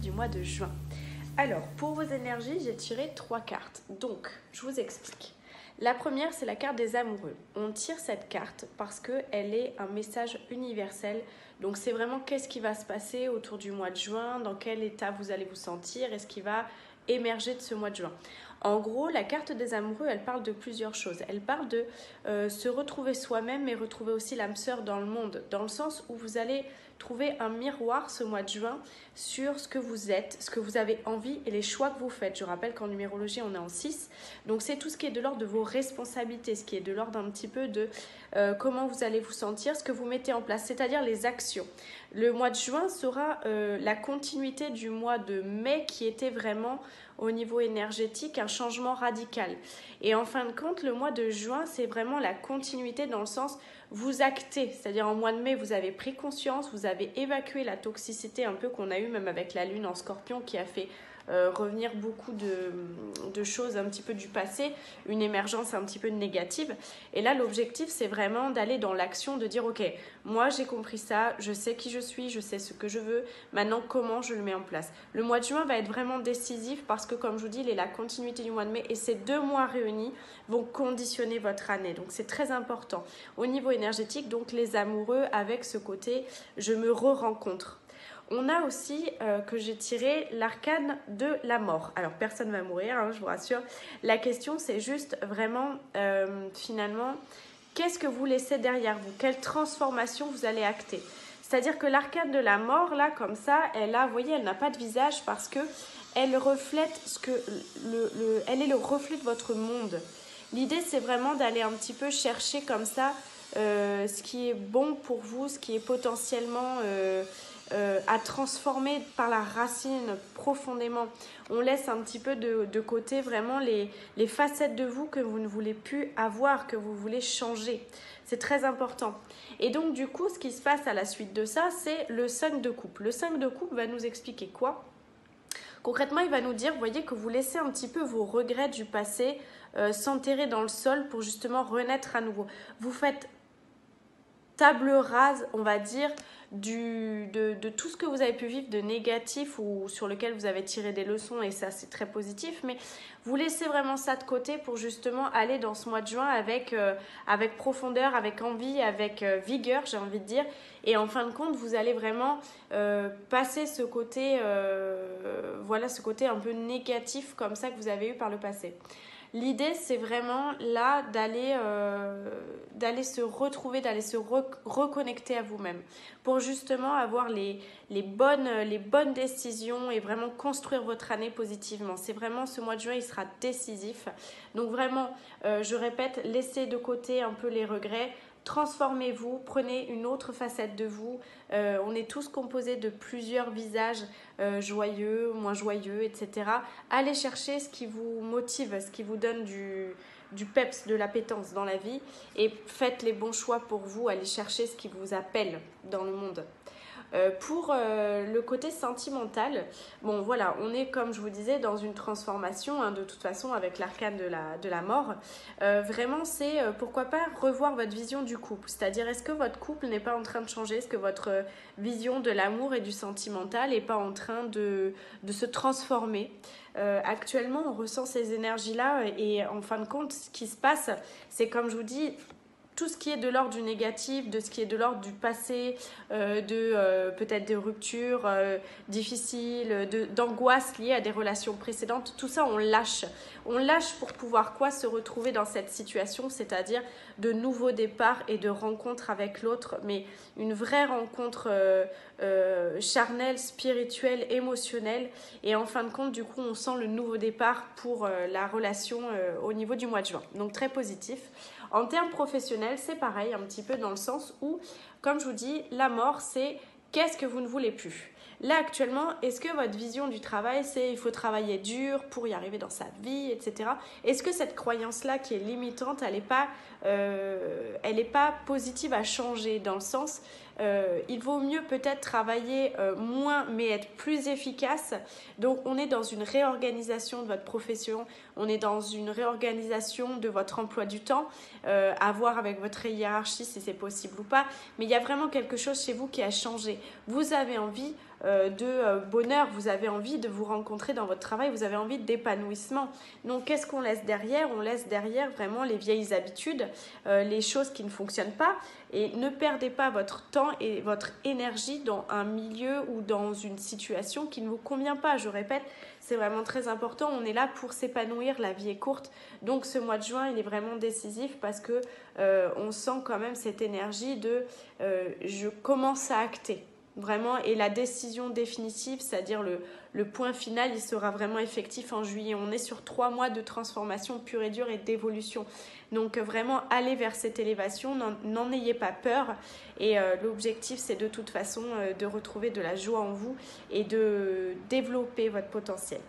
du mois de juin. Alors, pour vos énergies, j'ai tiré 3 cartes. Donc, je vous explique. La première, c'est la carte des amoureux. On tire cette carte parce qu'elle est un message universel. Donc, c'est vraiment qu'est-ce qui va se passer autour du mois de juin, dans quel état vous allez vous sentir et ce qui va émerger de ce mois de juin. En gros, la carte des amoureux, elle parle de plusieurs choses. Elle parle de se retrouver soi-même, mais retrouver aussi l'âme sœur dans le monde, dans le sens où vous allez trouver un miroir ce mois de juin sur ce que vous êtes, ce que vous avez envie et les choix que vous faites. Je rappelle qu'en numérologie, on est en 6. Donc, c'est tout ce qui est de l'ordre de vos responsabilités, ce qui est de l'ordre un petit peu de comment vous allez vous sentir, ce que vous mettez en place, c'est-à-dire les actions. Le mois de juin sera la continuité du mois de mai qui était vraiment au niveau énergétique un changement radical. Et en fin de compte, le mois de juin, c'est vraiment la continuité dans le sens vous actez, c'est-à-dire en mois de mai, vous avez pris conscience, vous avez évacué la toxicité un peu qu'on a eu même avec la lune en scorpion qui a fait revenir beaucoup de choses un petit peu du passé, une émergence un petit peu négative. Et là, l'objectif, c'est vraiment d'aller dans l'action, de dire, ok, moi j'ai compris ça, je sais qui je suis, je sais ce que je veux, maintenant comment je le mets en place. Le mois de juin va être vraiment décisif parce que, comme je vous dis, il est la continuité du mois de mai et ces 2 mois réunis vont conditionner votre année. Donc, c'est très important. Au niveau énergétique, donc les amoureux avec ce côté, je me re-rencontre. On a aussi, que j'ai tiré, l'arcane de la mort. Alors, personne ne va mourir, hein, je vous rassure. La question, c'est juste vraiment, finalement, qu'est-ce que vous laissez derrière vous? Quelle transformation vous allez acter? C'est-à-dire que l'arcane de la mort, là, comme ça, vous voyez, elle n'a pas de visage parce que elle reflète elle est le reflet de votre monde. L'idée, c'est vraiment d'aller un petit peu chercher comme ça ce qui est bon pour vous, ce qui est potentiellement à transformer par la racine profondément. On laisse un petit peu de côté vraiment les facettes de vous que vous ne voulez plus avoir, que vous voulez changer. C'est très important. Et donc du coup, ce qui se passe à la suite de ça, c'est le 5 de coupe. Le 5 de coupe va nous expliquer quoi ? Concrètement, il va nous dire, vous voyez, que vous laissez un petit peu vos regrets du passé s'enterrer dans le sol pour justement renaître à nouveau. Vous faites table rase, on va dire, de tout ce que vous avez pu vivre de négatif ou sur lequel vous avez tiré des leçons, et ça c'est très positif, mais vous laissez vraiment ça de côté pour justement aller dans ce mois de juin avec profondeur, avec envie, avec vigueur, j'ai envie de dire, et en fin de compte vous allez vraiment passer ce côté ce côté un peu négatif comme ça que vous avez eu par le passé. L'idée, c'est vraiment là d'aller se retrouver, d'aller se reconnecter à vous-même pour justement avoir les bonnes décisions et vraiment construire votre année positivement. C'est vraiment ce mois de juin, il sera décisif. Donc vraiment, je répète, laissez de côté un peu les regrets. Transformez-vous, prenez une autre facette de vous. On est tous composés de plusieurs visages joyeux, moins joyeux, etc. Allez chercher ce qui vous motive, ce qui vous donne du peps, de l'appétence dans la vie et faites les bons choix pour vous. Allez chercher ce qui vous appelle dans le monde. Pour le côté sentimental, bon voilà, on est comme je vous disais dans une transformation hein, de toute façon avec l'arcane de la mort. Vraiment c'est pourquoi pas revoir votre vision du couple, c'est-à-dire est-ce que votre couple n'est pas en train de changer, est-ce que votre vision de l'amour et du sentimental n'est pas en train de se transformer. Actuellement on ressent ces énergies-là et en fin de compte ce qui se passe c'est comme je vous dis, tout ce qui est de l'ordre du négatif, de ce qui est de l'ordre du passé, peut-être des ruptures difficiles, d'angoisse liées à des relations précédentes, tout ça on lâche. On lâche pour pouvoir se retrouver dans cette situation, c'est-à-dire de nouveaux départs et de rencontres avec l'autre, mais une vraie rencontre charnelle, spirituelle, émotionnelle. Et en fin de compte, du coup, on sent le nouveau départ pour la relation au niveau du mois de juin. Donc très positif. En termes professionnels, c'est pareil, un petit peu dans le sens où, comme je vous dis, la mort, c'est qu'est-ce que vous ne voulez plus. Là, actuellement, est-ce que votre vision du travail, c'est il faut travailler dur pour y arriver dans sa vie, etc. Est-ce que cette croyance-là qui est limitante, elle n'est pas positive à changer dans le sens il vaut mieux peut-être travailler moins mais être plus efficace. Donc on est dans une réorganisation de votre profession, on est dans une réorganisation de votre emploi du temps, à voir avec votre hiérarchie si c'est possible ou pas, mais il y a vraiment quelque chose chez vous qui a changé. Vous avez envie de bonheur, vous avez envie de vous rencontrer dans votre travail, vous avez envie d'épanouissement. Donc qu'est-ce qu'on laisse derrière? On laisse derrière vraiment les vieilles habitudes, les choses qui ne fonctionnent pas, et ne perdez pas votre temps et votre énergie dans un milieu ou dans une situation qui ne vous convient pas. Je répète, c'est vraiment très important, on est là pour s'épanouir, la vie est courte, donc ce mois de juin il est vraiment décisif parce que on sent quand même cette énergie de je commence à acter. Vraiment, et la décision définitive, c'est-à-dire le point final, il sera vraiment effectif en juillet. On est sur 3 mois de transformation pure et dure et d'évolution. Donc vraiment, allez vers cette élévation, n'en ayez pas peur. Et l'objectif, c'est de toute façon de retrouver de la joie en vous et de développer votre potentiel.